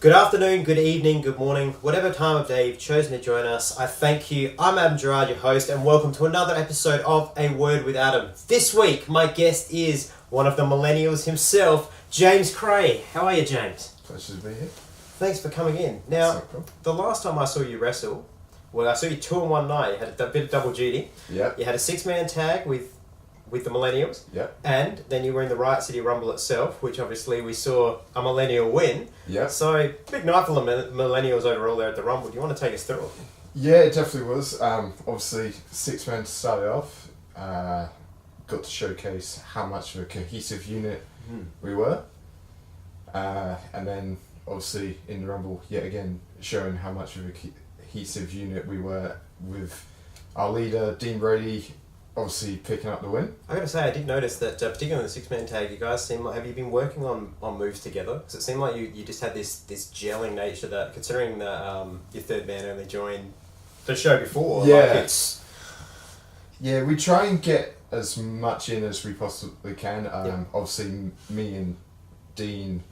Good afternoon, good evening, good morning, whatever time of day you've chosen to join us, I thank you. I'm Adam Gerard, your host, and welcome to another episode of A Word with Adam. This week, my guest is one of the Millennials himself, James Kray. How are you, James? Pleasure to be here. Thanks for coming in. Now, the last time I saw you wrestle, well, I saw you two in one night. You had a bit of double duty. Yeah. You had a six-man tag with the Millennials. Yep. And then you were in the Riot City Rumble itself, which obviously we saw a Millennial win. Yep. So, big night for the Millennials overall there at the Rumble. Do you want to take us through it? Yeah, it definitely was. Obviously, 6 men to start it off. Got to showcase how much of a cohesive unit we were. And then, obviously, in the Rumble, yet again, showing how much of a cohesive unit we were with our leader, Dean Brady, obviously picking up the win. I gotta say, I did notice that, particularly in the six-man tag, you guys seem like, have you been working on moves together? Because it seemed like you just had this gelling nature that, considering that your third man only joined the show before, yeah. Like it's... Yeah, we try and get as much in as we possibly can. Obviously, me and Dean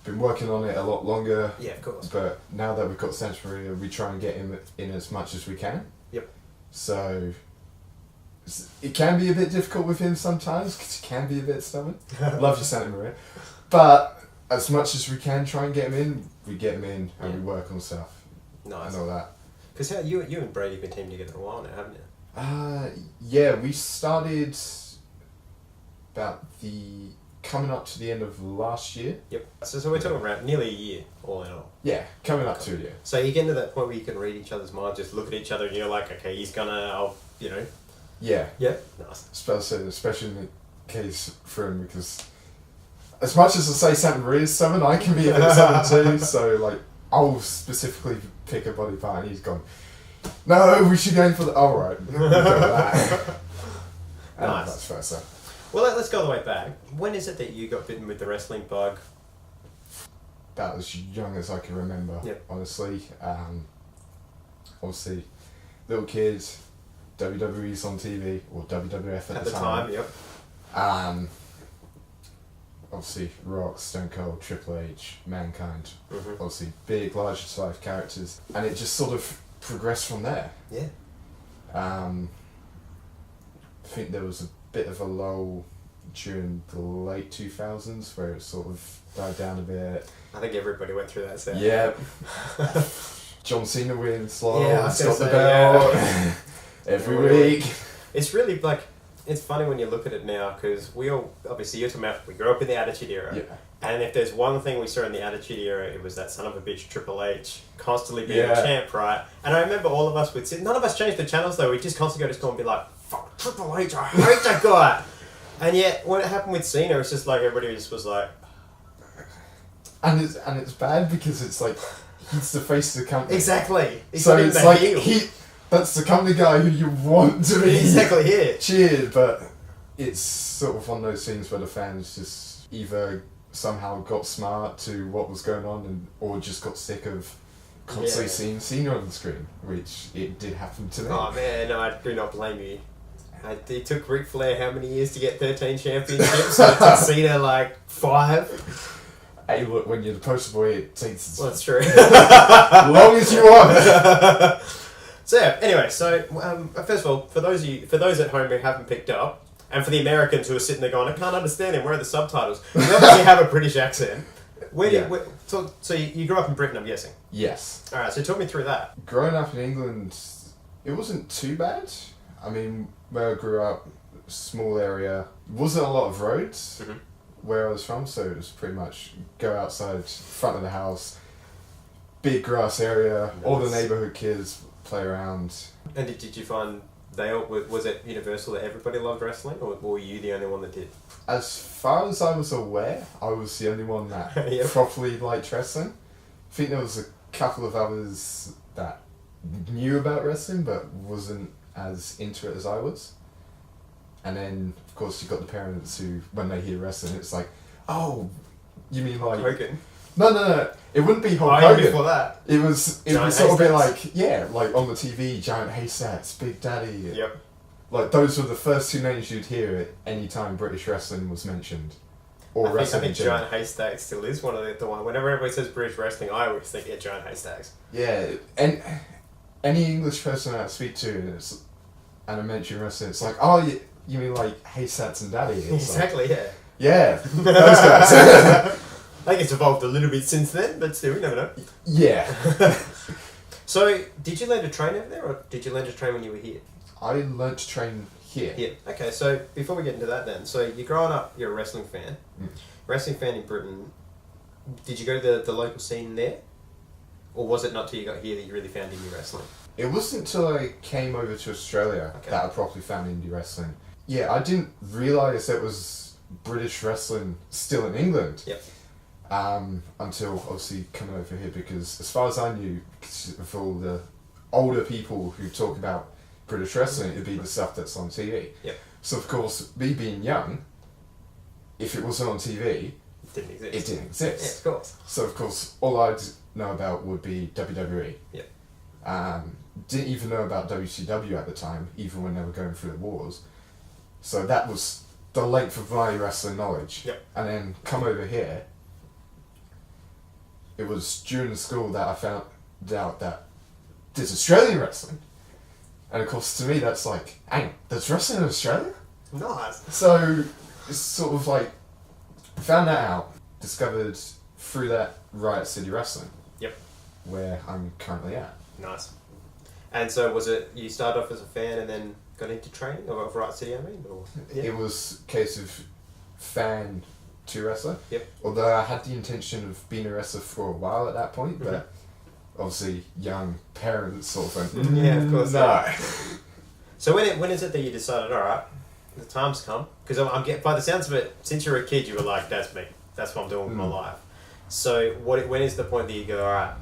been working on it a lot longer. Yeah, of course. But now that we've got Santa Maria, we try and get him in as much as we can. Yep. So it can be a bit difficult with him sometimes because he can be a bit stubborn. Love you, Santa Maria. But as much as we can try and get him in, we get him in and we work on stuff. Nice. And all that. Because you and Brady have been teaming together a while now, haven't you? Yeah, we started about coming up to the end of last year. Yep. So we're talking around nearly a year, all in all. Yeah, coming up to a year. So you get to that point where you can read each other's minds, just look at each other and you're like, okay, he's gonna, Yeah. Yeah. Nice. Especially in the case for him, because as much as I say Santa Maria's stubborn, I can be a bit stubborn too, so like, I'll specifically pick a body part and he's gone, no, we should go in for the... Oh, right. We'll go with that. And Nice. Vice versa. Well, let's go all the way back. When is it that you got bitten with the wrestling bug? That was young as I can remember, honestly. Obviously, little kids, WWE's on TV, or WWF at the time. Yep. Obviously, Rock, Stone Cold, Triple H, Mankind. Obviously, big, larger-than-life characters. And it just sort of progressed from there. Yeah. I think there was a bit of a lull during the late 2000s where it sort of died down a bit. I think everybody went through that set. Yeah. John Cena wins, got the belt every week. It's really like, it's funny when you look at it now because we all, obviously you're talking about, we grew up in the Attitude Era. Yeah. And if there's one thing we saw in the Attitude Era, it was that son of a bitch Triple H constantly being a champ, right? And I remember all of us would sit, none of us changed the channels though, we just constantly go to school and be like, fuck Triple H, I hate that guy! And yet, when it happened with Cena, it's just like everybody just was like... And it's bad because it's like, he's the face of the company. Exactly. He's so it's like, that's the company guy who you want to be cheered, but it's sort of one of those things where the fans just either somehow got smart to what was going on or just got sick of constantly seeing Cena on the screen, which it did happen to me. Oh man, no, I do not blame you. It took Ric Flair how many years to get 13 championships? It took Cena like 5. Hey, look, when you're the poster boy, it takes that's true. as long as you want. So yeah, anyway, first of all, for those at home who haven't picked up, and for the Americans who are sitting there going, I can't understand him, where are the subtitles? You obviously have a British accent. So you grew up in Britain, I'm guessing? Yes. Alright, so talk me through that. Growing up in England, it wasn't too bad. I mean, where I grew up, small area, wasn't a lot of roads where I was from, so it was pretty much go outside, front of the house, big grass area, all the neighbourhood kids play around. And did you find was it universal that everybody loved wrestling, or were you the only one that did? As far as I was aware, I was the only one that properly liked wrestling. I think there was a couple of others that knew about wrestling but wasn't as into it as I was. And then, of course, you've got the parents who, when they hear wrestling, it's like, oh, you mean like... Hogan? No. It wouldn't be Hulk Hogan. Before that. It would sort of be like, like on the TV, Giant Haystacks, Big Daddy. Yep. Like, those were the first two names you'd hear at any time British wrestling was mentioned. or I wrestling think in general. Giant Haystacks still is one of the one. Whenever everybody says British wrestling, I always think Giant Haystacks. Yeah, and any English person that I speak to, and I mention wrestling, it's like, oh, you mean like Haystacks and Daddy? It's Exactly, like, yeah. yeah, those guys. I think it's evolved a little bit since then, but still, you never know. Yeah. So, did you learn to train over there, or did you learn to train when you were here? I learned to train here. Yeah. Okay, so before we get into that then, so you're growing up, you're a wrestling fan. Wrestling fan in Britain. Did you go to the local scene there? Or was it not till you got here that you really found indie wrestling? It wasn't until I came over to Australia that I properly found indie wrestling. Yeah, I didn't realise there was British wrestling still in England. Yep. Until obviously coming over here, because as far as I knew, for all the older people who talk about British wrestling, it'd be the stuff that's on TV. Yep. So of course, me being young, if it wasn't on TV, It didn't exist. it didn't exist. Yeah, of course. So of course, all I'd know about would be WWE. Yep. Didn't even know about WCW at the time, even when they were going through the wars. So that was the length of my wrestling knowledge. Yep. And then come over here, it was during the school that I found out that there's Australian wrestling. And of course, to me, that's like, hang, there's wrestling in Australia? Nice. So, it's sort of like, found that out, discovered through that Riot City Wrestling. Yep. Where I'm currently at. Nice. And so was it, you started off as a fan and then got into training, or of Riot City, I mean? Or, yeah. It was a case of fan to wrestler. Yep. Although I had the intention of being a wrestler for a while at that point, but obviously young parents sort of went, yeah, of course. no. Yeah. So when is it that you decided, alright, the time's come? Because I'm getting, by the sounds of it, since you were a kid, you were like, that's me. That's what I'm doing with my life. So when is the point that you go, alright,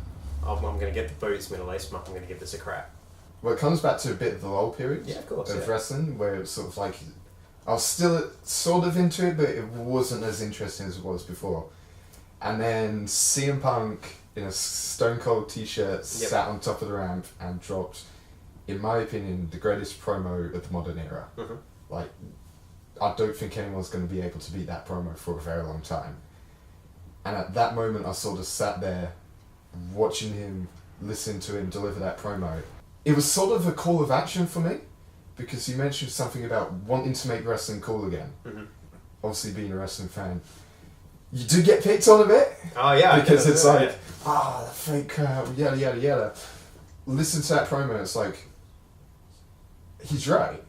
I'm going to get the boots, I'm going to lace them up, I'm going to give this a crack? Well, it comes back to a bit of the lull period of wrestling, where it was sort of like, I was still sort of into it, but it wasn't as interesting as it was before. And then CM Punk in a Stone Cold t-shirt sat on top of the ramp and dropped, in my opinion, the greatest promo of the modern era. Like, I don't think anyone's going to be able to beat that promo for a very long time. And at that moment, I sort of sat there watching him, listening to him deliver that promo. It was sort of a call of action for me, because he mentioned something about wanting to make wrestling cool again. Obviously, being a wrestling fan, you do get picked on a bit. Oh yeah, because it's like, the fake crowd, yada yada yada. Listen to that promo, it's like, he's right.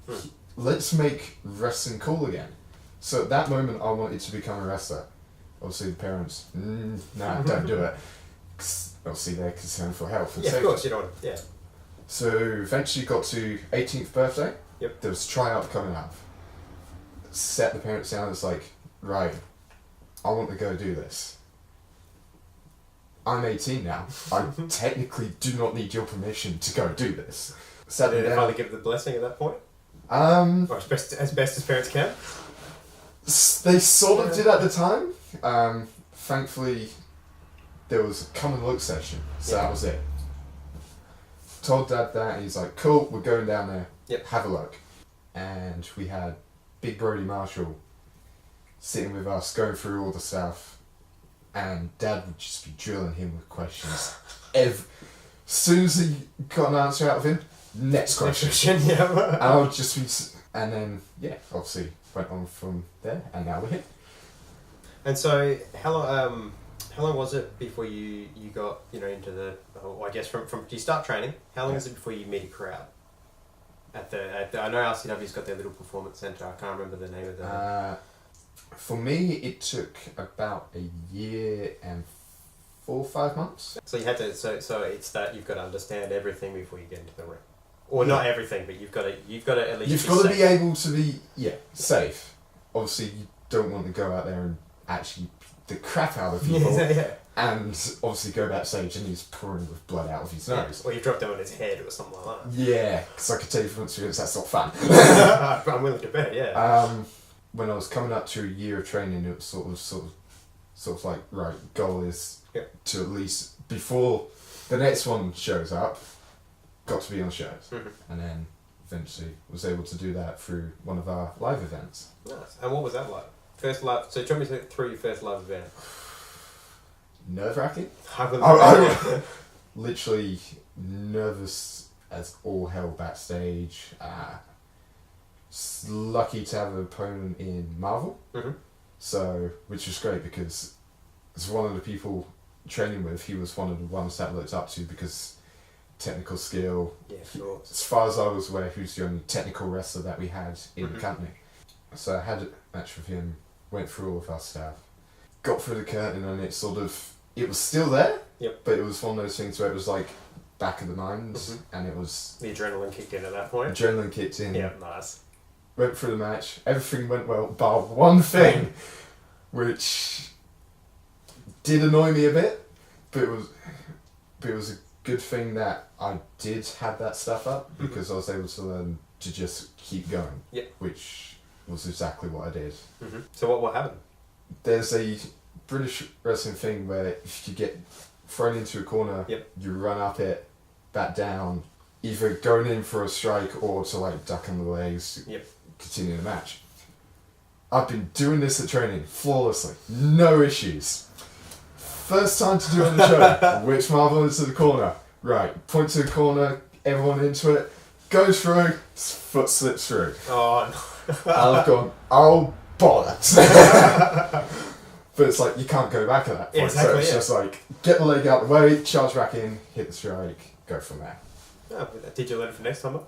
Let's make wrestling cool again. So at that moment, I wanted to become a wrestler. Obviously, the parents, nah, don't do it. 'Cause obviously, they're concerned for health and safety. of course, you don't. Yeah. So eventually got to 18th birthday. Yep. There was a tryout coming up. Set the parents down. It's like, right, I want to go do this. I'm 18 now. I technically do not need your permission to go do this. Sat Did them they down. finally give the blessing at that point? Or as best as parents can? They sort of did at the time. Thankfully, there was a come and look session, so that was it. Told Dad that, and he's like, cool, we're going down there, have a look. And we had Big Brody Marshall sitting with us, going through all the stuff, and Dad would just be drilling him with questions. As soon as he got an answer out of him, next question. And I would just be, and then, obviously went on from there, and now we're here. And so, how long was it before you got into the? I guess from you start training. How long is it before you meet a crowd? At the I know RCW's got their little performance centre. I can't remember the name of the. For me, it took about a year and 4 or 5 months. So you had to. So it's that you've got to understand everything before you get into the ring, or not everything, but you've got to at least. You've got to be able to be safe. Obviously, you don't want to go out there and actually the crap out of people, and obviously go backstage and he's pouring with blood out of his nose. Or you've dropped him on his head or something like that. Yeah, because I can tell you from experience that's not fun. I'm willing to bet, when I was coming up to a year of training, it was sort of like, right, goal is to at least, before the next one shows up, got to be on shows. And then eventually was able to do that through one of our live events. Nice. And what was that like? First love. So tell me through your first love event. Nerve-wracking. I Literally nervous as all hell backstage. Lucky to have an opponent in Marvel. Mm-hmm. So, which was great because as one of the people training with, he was one of the ones that I looked up to because technical skill. Yeah, sure. As far as I was aware, he was the only technical wrestler that we had in the company. So I had a match with him, went through all of our stuff, got through the curtain, and it was still there. Yep. But it was one of those things where it was like back of the mind, and it was the adrenaline kicked in at that point. Adrenaline kicked in. Yeah, nice. Went through the match. Everything went well, bar one thing, which did annoy me a bit, but it was a good thing that I did have that stuff up because I was able to learn to just keep going. Yep. Which was exactly what I did. Mm-hmm. So what happened? There's a British wrestling thing where if you get thrown into a corner, you run up it, back down, either going in for a strike or to like duck on the legs, continue the match. I've been doing this at training flawlessly, no issues. First time to do it on the show, which Marvel into the corner. Right, point to the corner, everyone into it, goes through, foot slips through. Oh, no. I've gone, oh, bollocks. But it's like, you can't go back at that point. Exactly, so it's just like, get the leg out the way, charge back in, hit the strike, go from there. Oh, did you learn it for next time?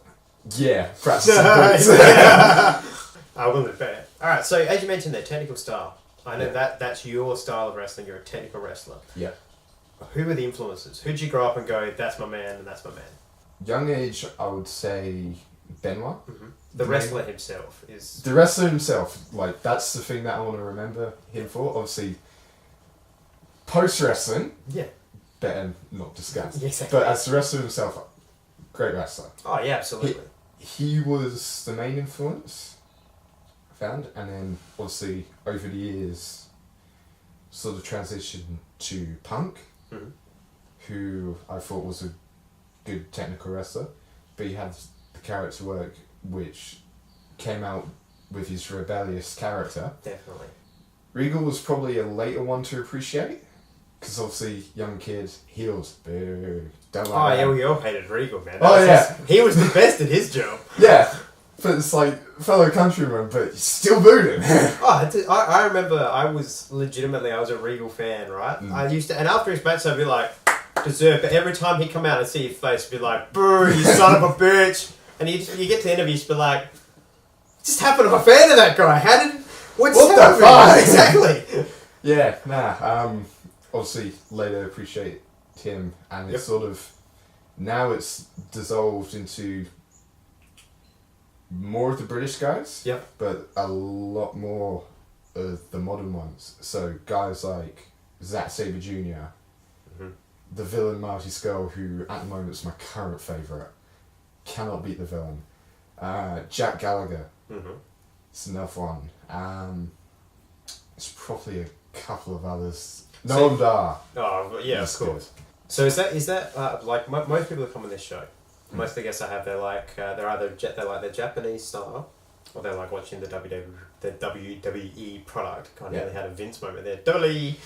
Yeah, practicing boots. I will bet. Alright, so as you mentioned there, technical style. I know that's your style of wrestling, you're a technical wrestler. Yeah. Who were the influences? Who'd you grow up and go, that's my man and that's my man? Young age, I would say Benoit. Mm-hmm. The wrestler himself is... The wrestler himself, like, that's the thing that I want to remember him for. Obviously, post-wrestling, better not discuss. Yeah, exactly. But as the wrestler himself, great wrestler. Oh, yeah, absolutely. He was the main influence, I found, and then, obviously, over the years, sort of transitioned to Punk, who I thought was a good technical wrestler, but he had the character work which came out with his rebellious character. Definitely. Regal was probably a later one to appreciate, because obviously young kid, heels, boo, don't like that. Yeah, we all hated Regal, man. He was the best at his job. Yeah, but it's like fellow countryman, but you still booed him. I remember I was a Regal fan, right? I used to, and after his match I'd be like, deserved, but every time he'd come out and see his face, I'd be like, boo, you son of a bitch. And you get to the interview, you'd be like, just happen to be a fan of that guy. What the fuck? Exactly. Yeah, obviously later appreciate him, and it's sort of, now it's dissolved into more of the British guys, but a lot more of the modern ones. So guys like Zack Sabre Jr., the villain Marty Skull, who at the moment is my current favourite, cannot beat the villain. Jack Gallagher, it's another one. It's probably a couple of others. Noam Dar. Oh yeah, of course. So is that like most people that come on this show? Most of the guests I have, they're like they're either they like the Japanese style, or they're like watching the WWE product. Kind of nearly had a Vince moment there. WWE.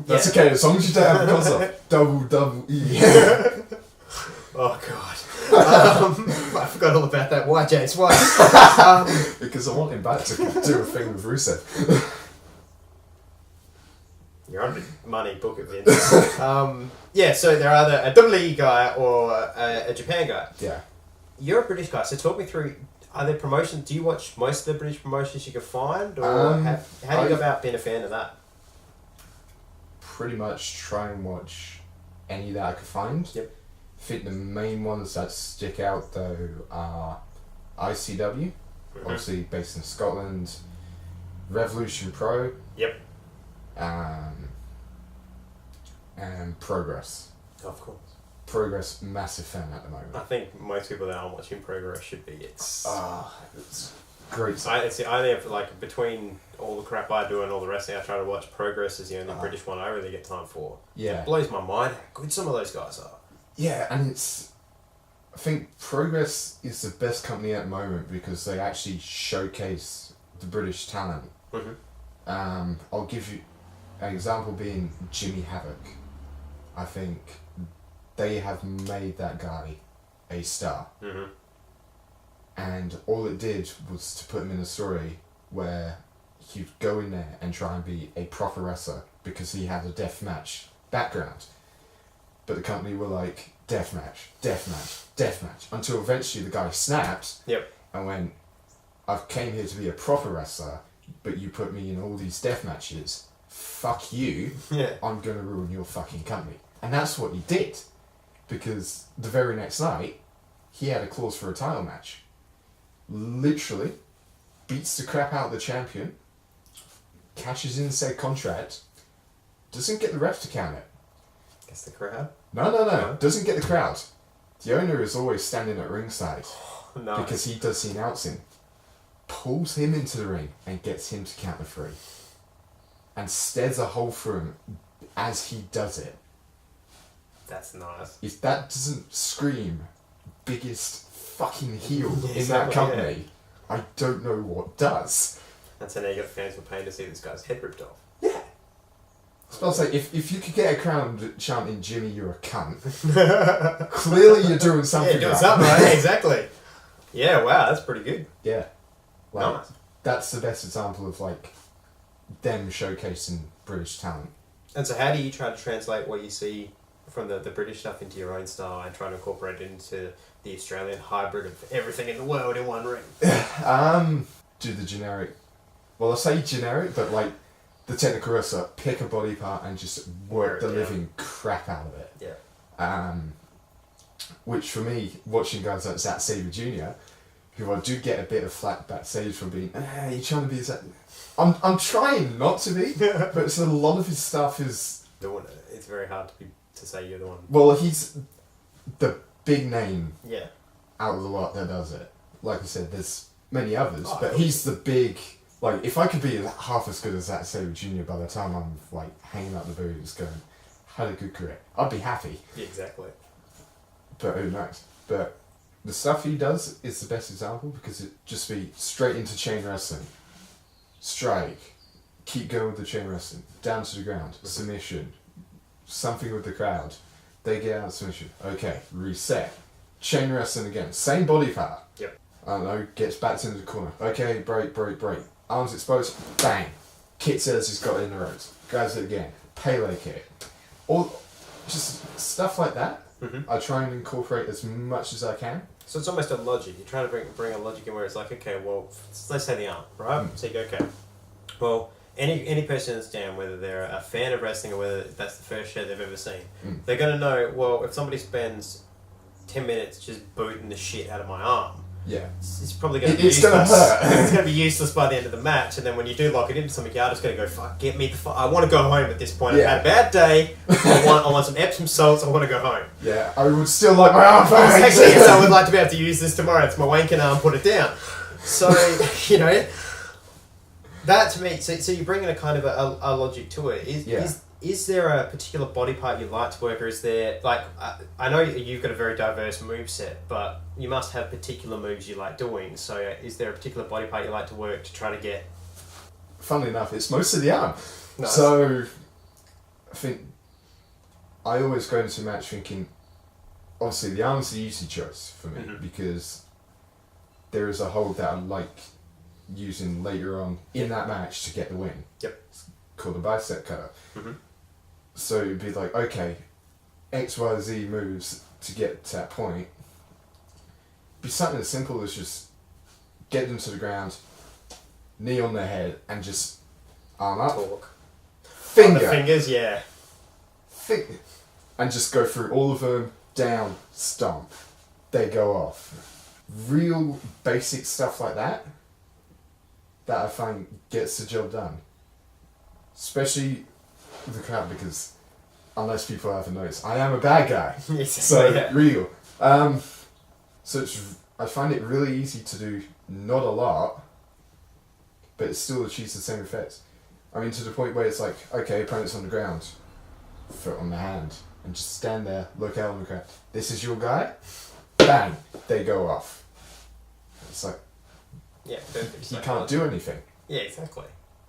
That's okay, as long as you don't have a concept. WWE. Oh god. I forgot all about that. Why, James? Why? Because I want him back to do a thing with Rusev. You're on the money, book it, Vince. So they're either a WWE guy or a Japan guy. Yeah. You're a British guy, so talk me through, are there promotions, do you watch most of the British promotions you can find, or how do you go about being a fan of that? Pretty much try and watch any that I could find. Yep. I think the main ones that stick out though are ICW, obviously based in Scotland, Revolution Pro, and Progress. Of course. Progress, massive fan at the moment. I think most people that aren't watching Progress should be. It's great. I only have, like, between all the crap I do and all the wrestling I try to watch, Progress is the only British one I really get time for. Yeah. It blows my mind how good some of those guys are. Yeah, and I think Progress is the best company at the moment because they actually showcase the British talent I'll give you an example being Jimmy Havoc. I think they have made that guy a star. And all it did was to put him in a story where he'd go in there and try and be a proper wrestler because he had a deathmatch background. But the company were like, deathmatch, deathmatch, deathmatch, until eventually the guy snapped and went, I came here to be a proper wrestler, but you put me in all these deathmatches. Fuck you. I'm going to ruin your fucking company. And that's what he did. Because the very next night, he had a clause for a title match. Literally beats the crap out of the champion, cashes in said contract, doesn't get the refs to count it. Guess the crowd? No. Doesn't get the crowd. The owner is always standing at ringside Nice. because he does the announcing. Pulls him into the ring and gets him to count the 3. And stares a hole through him as he does it. That's nice. If that doesn't scream biggest fucking heel in that company, I don't know what does. And so now you got fans were paying to see this guy's head ripped off. Yeah. I was about to say, if you could get a crowd chanting, Jimmy, you're a cunt, clearly you're doing something Yeah, doing something right. Exactly. Yeah, wow, that's pretty good. Yeah. Like, Nice. That's the best example of, like, them showcasing British talent. And so how do you try to translate what you see from the British stuff into your own style and try to incorporate it into the Australian hybrid of everything in the world in one ring? Do the generic... Well, I say generic, but, like, the technical wrestler, pick a body part and just work the living crap out of it. Yeah. Which for me, watching guys like Zack Sabre Jr., who I do get a bit of flack backstage for being, you're trying to be Zack... I'm trying not to be, but it's a lot of his stuff is... It's very hard to say you're the one. Well, he's the big name Yeah. out of the lot that does it. Like I said, there's many others, but he's the big... Like, if I could be half as good as Zack Sabre Jr. by the time I'm, like, hanging out the boots going, had a good career, I'd be happy. Yeah, exactly. But who knows? But the stuff he does is the best example because it just be straight into chain wrestling. Strike. Keep going with the chain wrestling. Down to the ground. Submission. Something with the crowd. They get out of submission. Okay, reset. Chain wrestling again. Same body part. Yep. I don't know, gets back into the corner. Okay, break. Arms exposed. Bang. Kit says he's got it in the ropes. Grabs it again. Pele kick. All just stuff like that. I try and incorporate as much as I can. So it's almost a logic. You're trying to bring a logic in where it's like, okay, well, let's say the arm, right? So you go, okay, well, any person that's down, whether they're a fan of wrestling or whether that's the first show they've ever seen, they're going to know, well, if somebody spends 10 minutes just booting the shit out of my arm, it's probably going to be useless. It's going to hurt. It's going to be useless by the end of the match, and then when you do lock it into something, you're just going to go, fuck, get me the fuck. I want to go home at this point. I've had a bad day. I want some Epsom salts. I want to go home. Yeah, I would still like my arm back. Exactly. Yes, I would like to be able to use this tomorrow. It's my wanking arm. Put it down. So, you know, that to me. So you're bringing a kind of a logic to it. Is there a particular body part you like to work, or is there, like, I know you've got a very diverse moveset, but you must have particular moves you like doing, so is there a particular body part you like to work to try to get? Funnily enough, it's mostly the arm. Nice. So, I think, I always go into a match thinking, obviously the arm's the easy choice for me, because there is a hold that I like using later on in that match to get the win. Yep. It's called a bicep cutter. So it'd be like, okay, X, Y, Z moves to get to that point. Be something as simple as just get them to the ground, knee on their head, and just arm up. Talk. Finger. The fingers, yeah. And just go through all of them, down, stomp. They go off. Real basic stuff like that I find gets the job done. Especially the crowd, because unless people haven't noticed, I am a bad guy. Real. So I find it really easy to do not a lot, but it still achieves the same effect. I mean, to the point where it's like, okay, opponent's on the ground, foot on the hand, and just stand there, look out on the crowd. This is your guy? Bang! They go off. It's like, Yeah, perfect. he can't do anything. Yeah, exactly.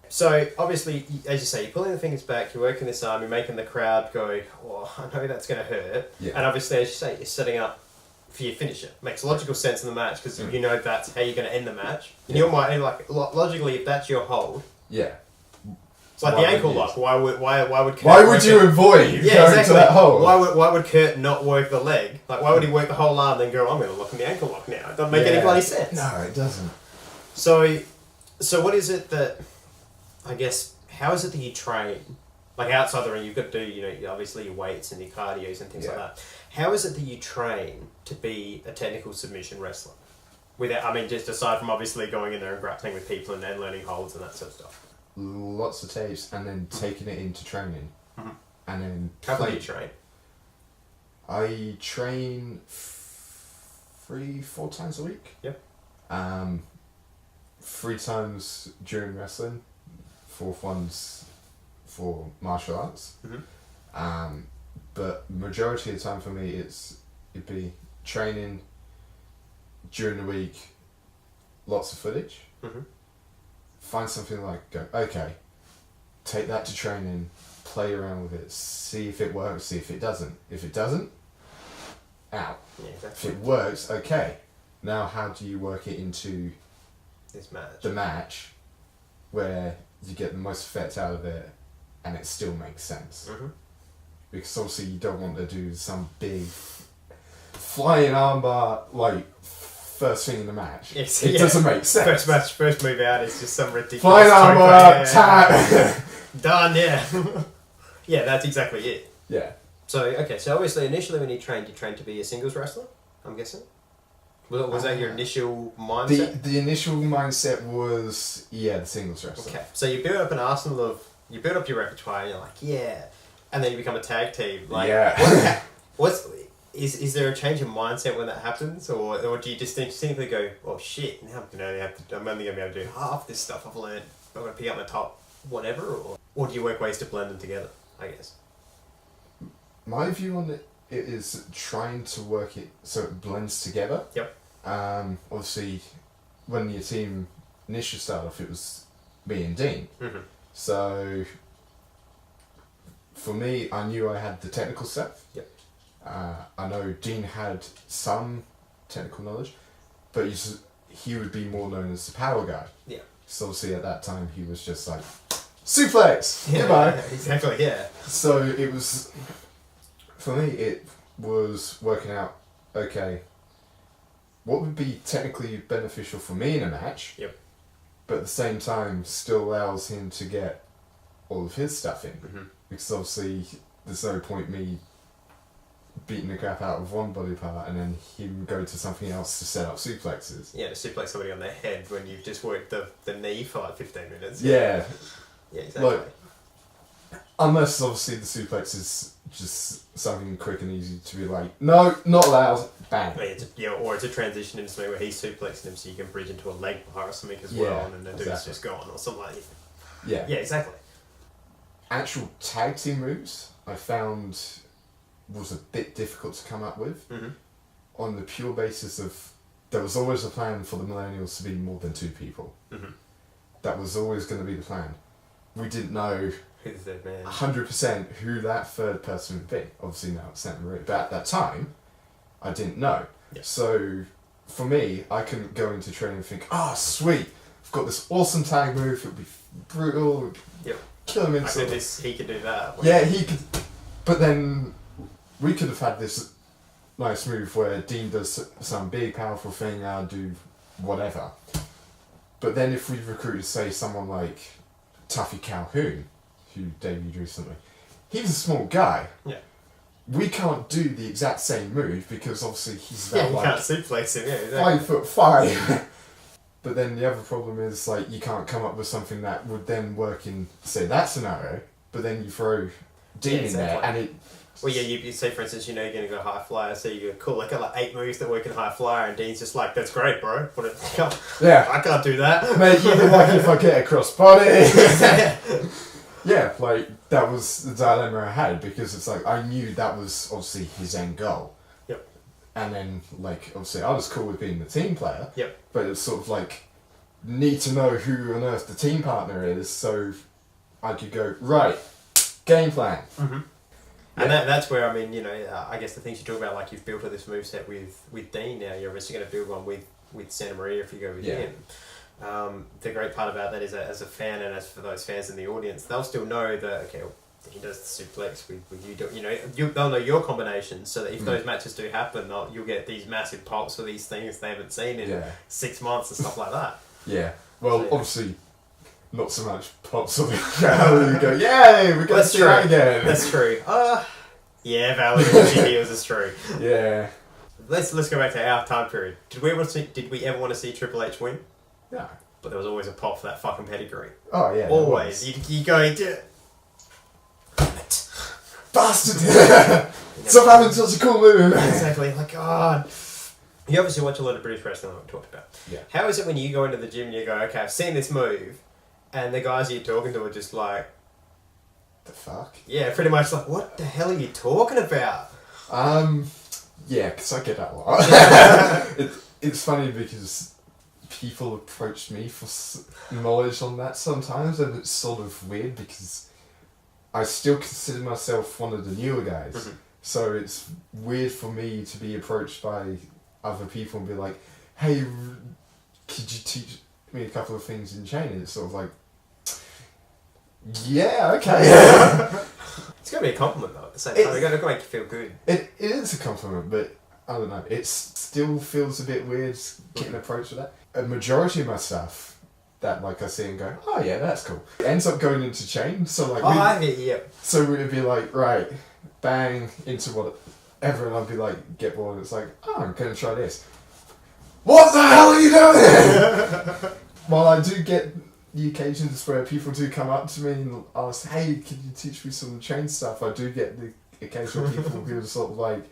So, obviously, as you say, you're pulling the fingers back, you're working this arm, you're making the crowd go, oh, I know that's going to hurt. Yeah. And obviously, as you say, you're setting up for your finisher. Makes logical sense in the match because you know that's how you're going to end the match. In your mind, like, logically, if that's your hold... Yeah. It's like the ankle lock. Why would Kurt Why would you avoid going to that hold? Why would Kurt not work the leg? Like, why would he work the whole arm and then go, I'm going to lock in the ankle lock now? It doesn't make any bloody sense. No, it doesn't. So what is it that, I guess, how is it that you train? Like, outside the ring, you've got to do, you know, obviously your weights and your cardios and things like that. How is it that you train to be a technical submission wrestler? Without, I mean, just aside from obviously going in there and grappling with people and then learning holds and that sort of stuff. Lots of tapes and then taking it into training. Mm-hmm. And then... How do you train? I train 3-4 times a week. Yep. 3 times during wrestling. 4th one's for martial arts. Mm-hmm. But majority of the time for me it'd be training during the week, lots of footage. Mm-hmm. Find something like, go, okay, take that to training, play around with it, see if it works, see if it doesn't. If it doesn't, out. Yeah, exactly. If it works, okay. Now how do you work it into this match? The match where you get the most effect out of it and it still makes sense. Mm-hmm. Because obviously you don't want to do some big flying armbar like first thing in the match. Yes, it doesn't make sense. First move out is just some ridiculous flying armbar, tap. Done, yeah. Yeah, that's exactly it. Yeah. So, okay, so obviously initially when you trained to be a singles wrestler, I'm guessing? Was that your initial mindset? The initial mindset was, the singles wrestler. Okay, so you build up an arsenal of, you build up your repertoire and you're like, yeah, and then you become a tag team. Like, yeah. Is there a change in mindset when that happens, or do you just distinctly go, oh shit, now I'm only going to be able to do half this stuff I've learned, I'm going to pick up my top whatever, or do you work ways to blend them together, I guess? My view on it is trying to work it so it blends together. Yep. Obviously, when your team initially started off, it was me and Dean. Mm-hmm. So, for me, I knew I had the technical stuff. Yep. I know Dean had some technical knowledge, but he would be more known as the power guy. Yeah. So obviously at that time he was just like, suplex! Yeah, goodbye! Exactly, yeah. So it was, for me, it was working out, okay, what would be technically beneficial for me in a match, yep, but at the same time still allows him to get all of his stuff in. Mm-hmm. Because obviously there's no point me beating the crap out of one body part and then him go to something else to set up suplexes. Yeah, to suplex somebody on their head when you've just worked the knee for like 15 minutes. Yeah. Yeah, exactly. Like, unless obviously the suplex is just something quick and easy to be like, no, not allowed, bang. Or it's a transition into something where he's suplexing him so you can bridge into a leg bar or something as well, and then the dude's just gone or something like that. Yeah. Yeah, exactly. Actual tag team moves, I found was a bit difficult to come up with, on the pure basis of there was always a plan for the Millennials to be more than 2 people. Mm-hmm. That was always going to be the plan. We didn't know who's the man 100% who that third person would be. Obviously now it's Santa Maria, but at that time I didn't know. Yep. So for me, I couldn't go into training and think, sweet, I've got this awesome tag move, it'll be brutal, yep, kill him instantly. He could do that. Yeah, he could, but then we could have had this nice move where Dean does some big powerful thing, I'll do whatever. But then if we recruited, say, someone like Tuffy Calhoun, who debuted recently, he's a small guy. Yeah. We can't do the exact same move because obviously he's you about can't suplex him, exactly. 5'5". But then the other problem is like you can't come up with something that would then work in, say, that scenario, but then you throw Dean in there and it... Well, yeah, you say, for instance, you're going to go high flyer, so you go, cool, I got like 8 moves that work in high flyer, and Dean's just like, that's great, bro. Yeah. I can't do that. Mate, even like if I get a cross body. Yeah, like, that was the dilemma I had, because it's like, I knew that was obviously his end goal. Yep. And then, like, obviously I was cool with being the team player. Yep. But it was sort of like, need to know who on earth the team partner is, so I could go, right, game plan. Mm-hmm. Yeah. And that's where, I mean, you know, I guess the things you talk about, like you've built this moveset with Dean now, you're obviously going to build one with Santa Maria if you go with him. The great part about that is that as a fan and as for those fans in the audience, they'll still know that, okay, well, he does the suplex with you, you know, they'll know your combinations, so that if those matches do happen, you'll get these massive pops for these things they haven't seen in 6 months and stuff like that. Yeah. Well, so, obviously, not so much pops on the crowd. You go, yay, we're going to see that again. That's true. Yeah, valid. GDs is true. Yeah. Let's go back to our time period. Did we ever want to see Triple H win? No. But there was always a pop for that fucking pedigree. Oh yeah. Always. You go into. Bastard! Stop having such a cool move. Exactly. Like, God. You obviously watch a lot of British wrestling, like we talked about. Yeah. How is it when you go into the gym and you go, okay, I've seen this move, and the guys you're talking to are just like, the fuck? Yeah, pretty much like, what the hell are you talking about? Yeah, because I get that a lot. It's funny because people approach me for knowledge on that sometimes, and it's sort of weird because I still consider myself one of the newer guys. Mm-hmm. So it's weird for me to be approached by other people and be like, hey, could you teach me a couple of things in chain? And it's sort of like, yeah, okay. It's going to be a compliment though at the same time. It's going to make you feel good. It is a compliment, but I don't know. It still feels a bit weird getting approached with that. A majority of my stuff that like I see and go, oh yeah, that's cool. It ends up going into chain. So like, I get you. So we'd be like, right, bang into whatever, and I'd be like, get bored. And it's like, oh, I'm gonna try this. What the hell are you doing? While I do get the occasions where people do come up to me and ask, hey, can you teach me some chain stuff? I do get the occasional people who are sort of like,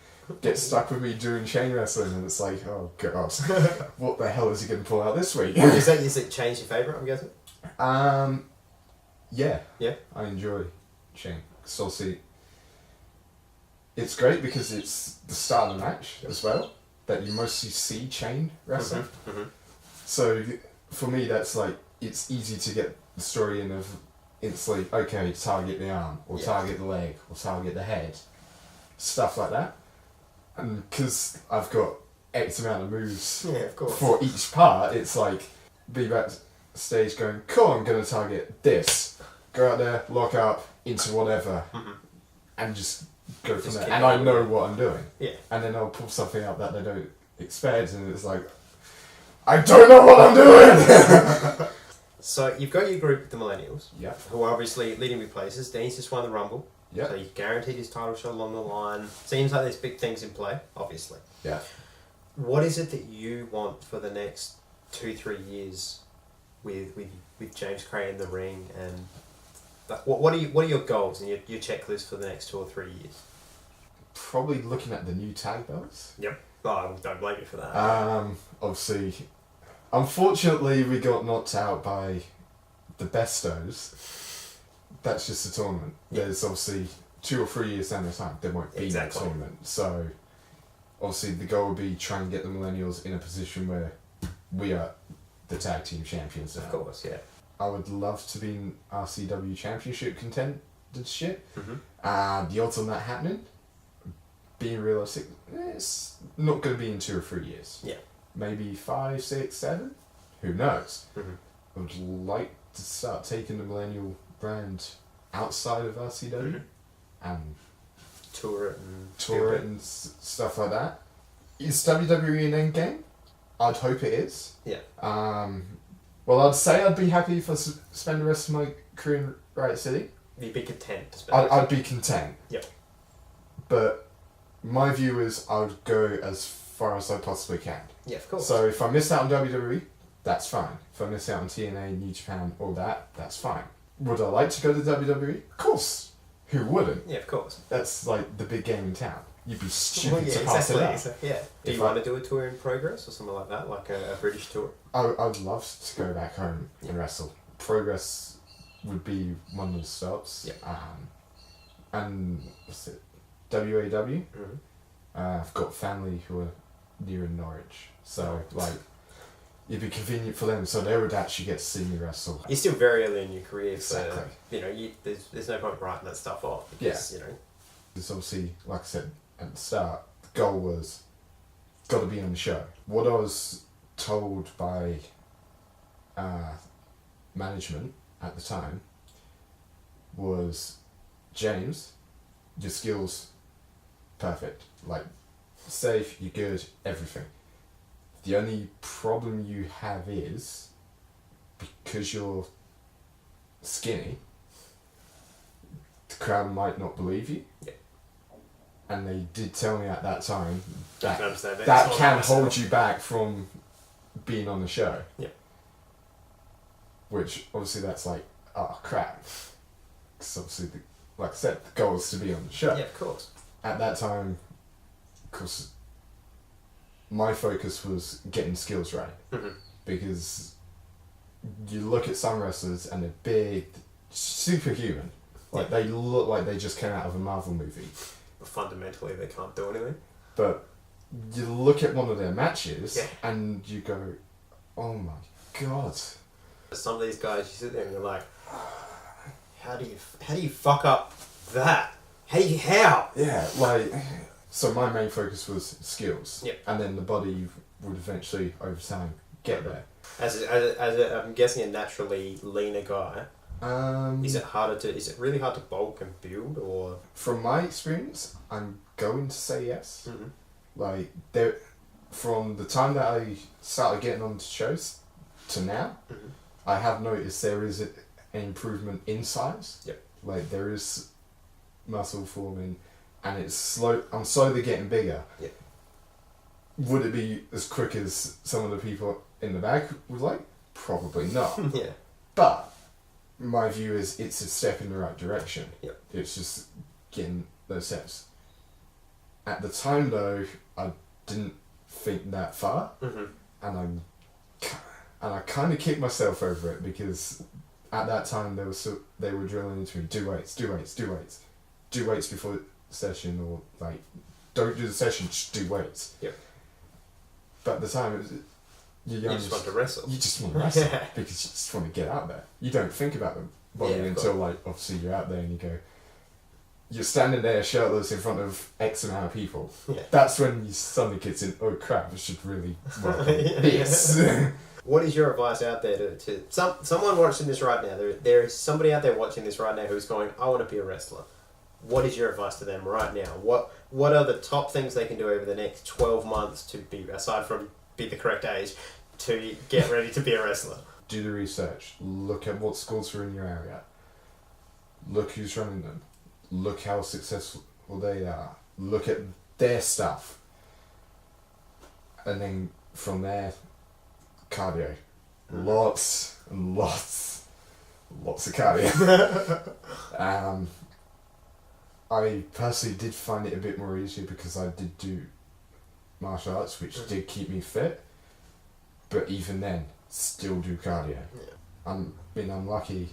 get stuck with me doing chain wrestling, and it's like, oh god, what the hell is he going to pull out this week? Is it chain's your favourite, I'm guessing? Yeah. Yeah? I enjoy chain. So see, it's great because it's the start of the match as well, that you mostly see chain wrestling. Mm-hmm. Mm-hmm. So for me, that's like, it's easy to get the story in of, it's like, okay, target the arm, or target the leg, or target the head, stuff like that. And because I've got X amount of moves for each part, it's like, be backstage going, cool, I'm going to target this. Go out there, lock up, into whatever, and just go from there. And I know what I'm doing. Yeah. And then I'll pull something out that they don't expect, and it's like, I don't know what I'm doing! So you've got your group, the Millennials, who are obviously leading big places. Dean's just won the Rumble. Yeah. So you guaranteed his title shot along the line. Seems like there's big things in play, obviously. Yeah. What is it that you want for the next 2-3 years with James Kray in the ring, and what are your goals and your checklist for the next 2 or 3 years? Probably looking at the new tag belts. Yep. Oh, I don't blame you for that. Obviously, unfortunately, we got knocked out by the Bestos. That's just a tournament. Yep. There's obviously 2 or 3 years down the time, there won't be no tournament. So, obviously, the goal would be trying to get the Millennials in a position where we are the tag team champions now. Of course, yeah. I would love to be in RCW Championship contendership. Mm-hmm. The odds on that happening, being realistic, it's not going to be in 2 or 3 years. Yeah. Maybe 5, 6, 7? Who knows? Mm-hmm. I would like to start taking the Millennial brand outside of RCW and tour it and stuff like that. Is WWE an endgame? I'd hope it is. Yeah. Well, I'd say I'd be happy if I spend the rest of my career in Riot City. You'd be content to spend. I'd be content. Yep. But my view is I would go as far as I possibly can. Yeah, of course. So if I miss out on WWE, that's fine. If I miss out on TNA, New Japan, all that, that's fine. Would I like to go to WWE? Of course. Who wouldn't? Yeah, of course. That's like the big game in town. You'd be stupid to pass it up. Yeah. Do you want to do a tour in progress or something like that, like a British tour? I'd love to go back home and wrestle. Progress would be one of the stops. Yeah. And what's it? WAW. Mm-hmm. I've got family who are near in Norwich, so like it'd be convenient for them, so they would actually get to see me wrestle. You're still very early in your career, so Exactly. there's no point writing that stuff off because It's obviously, like I said at the start, the goal was got to be on the show. What I was told by management at the time was, James, your skills perfect, like safe, you're good, everything. The only problem you have is because you're skinny, the crowd might not believe you. Yeah. And they did tell me at that time that that can hold you back from being on the show. Yeah. Which obviously that's like, oh crap. Because obviously, like I said, the goal is to be on the show. Yeah, of course. At that time, of course, my focus was getting skills right. Mm-hmm. Because you look at some wrestlers and they're big, superhuman. Like they look like they just came out of a Marvel movie. But fundamentally, they can't do anything. But you look at one of their matches and you go, oh my god. Some of these guys, you sit there and you're like, how do you fuck up that? How? Yeah, like, so my main focus was skills. Yep. And then the body would eventually, over time, get there. As I'm guessing a naturally leaner guy, is it really hard to bulk and build, or? From my experience, I'm going to say yes. Mm-hmm. Like, from the time that I started getting on to shows to now, mm-hmm. I have noticed there is an improvement in size. Yep. Like, there is muscle forming, and it's slow. I'm slowly getting bigger. Yep. Would it be as quick as some of the people in the back would like? Probably not. Yeah. But my view is it's a step in the right direction. Yep. It's just getting those steps. At the time, though, I didn't think that far, mm-hmm. and I kind of kicked myself over it because at that time they were drilling into me, do weights before the session, or like don't do the session, just do weights. Yep. But at the time, you just want to wrestle. You just want to wrestle because you just want to get out there. You don't think about the body until like obviously you're out there and you go. You're standing there shirtless in front of X amount of people. Yeah. That's when you suddenly gets in. Oh crap! I should really work on this. What is your advice out there to someone watching this right now? There is somebody out there watching this right now who's going, I want to be a wrestler. What is your advice to them right now? What are the top things they can do over the next 12 months to be, aside from be the correct age, to get ready to be a wrestler? Do the research. Look at what schools are in your area. Look who's running them. Look how successful they are. Look at their stuff. And then from there, cardio. Lots and lots of cardio. I personally did find it a bit more easier because I did do martial arts, which did keep me fit. But even then, still do cardio. Yeah. I'm lucky.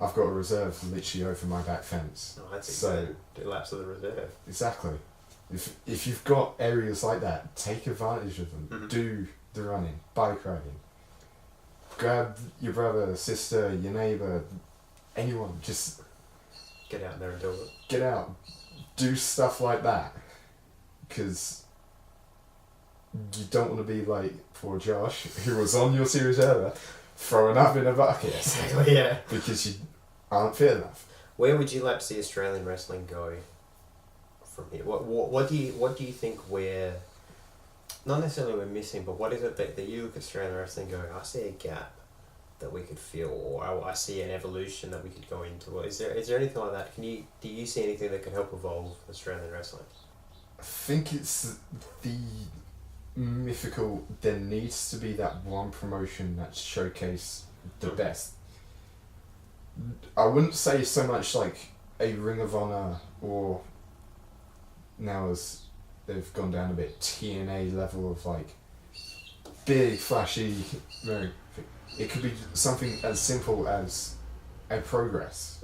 I've got a reserve literally over my back fence. Oh, that's so do laps of the reserve. Exactly. If you've got areas like that, take advantage of them. Mm-hmm. Do the running, bike riding. Grab your brother, sister, your neighbour, anyone. Just get out there and do it. Get out. Do stuff like that. Because you don't want to be like poor Josh, who was on your series earlier, throwing up in a bucket. Exactly, yeah. Because you aren't fit enough. Where would you like to see Australian wrestling go from here? What do you think we're, not necessarily we're missing, but what is it that you look at Australian wrestling going, I see a gap that we could fill, or I see an evolution that we could go into? Is there anything like that? Do you see anything that could help evolve Australian wrestling? I think it's the mythical, there needs to be that one promotion that showcase the best. I wouldn't say so much like a Ring of Honor, or now as they've gone down a bit, TNA level of like big flashy, it could be something as simple as a Progress,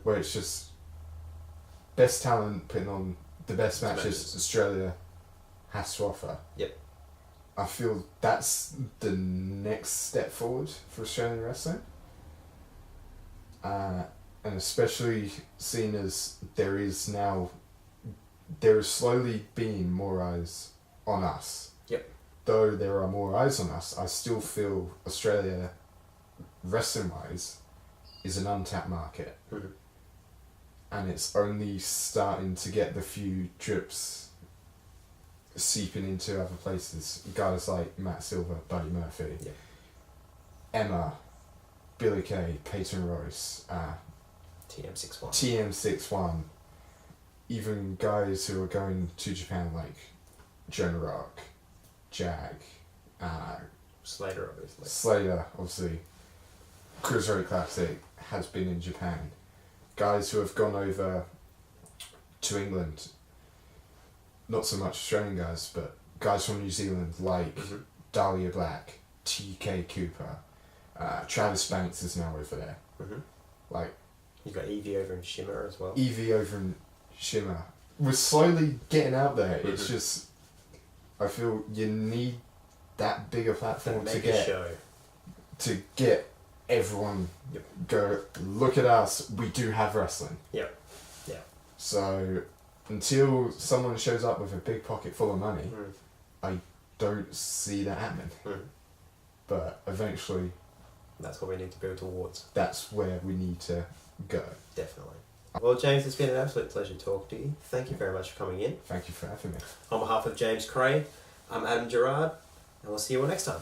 where it's just best talent putting on the best matches Australia has to offer. Yep. I feel that's the next step forward for Australian wrestling. And especially seeing as there is slowly being more eyes on us. Yep. Though there are more eyes on us, I still feel Australia, wrestling-wise, is an untapped market. Mm-hmm. And it's only starting to get the few drips seeping into other places. Guys like Matt Silver, Buddy Murphy, yeah. Emma, Billy Kay, Peyton Royce, TM61. TM61, even guys who are going to Japan like Jonah Rock, Jag, Slater, obviously. Slater, obviously. Cruiserweight Classic has been in Japan. Guys who have gone over to England, not so much Australian guys, but guys from New Zealand like Dahlia Black, TK Cooper, Travis Banks is now over there. Like, you've got Evie over in Shimmer as well. Evie over in Shimmer. We're slowly getting out there. It's just, I feel you need that bigger platform to get everyone go, look at us, we do have wrestling. Yep. Yeah. So until someone shows up with a big pocket full of money, I don't see that happening. But eventually, that's what we need to build towards. That's where we need to go. Definitely. Well, James, it's been an absolute pleasure talking to you. Thank you very much for coming in. Thank you for having me. On behalf of James Kray, I'm Adam Gerard, and we'll see you all next time.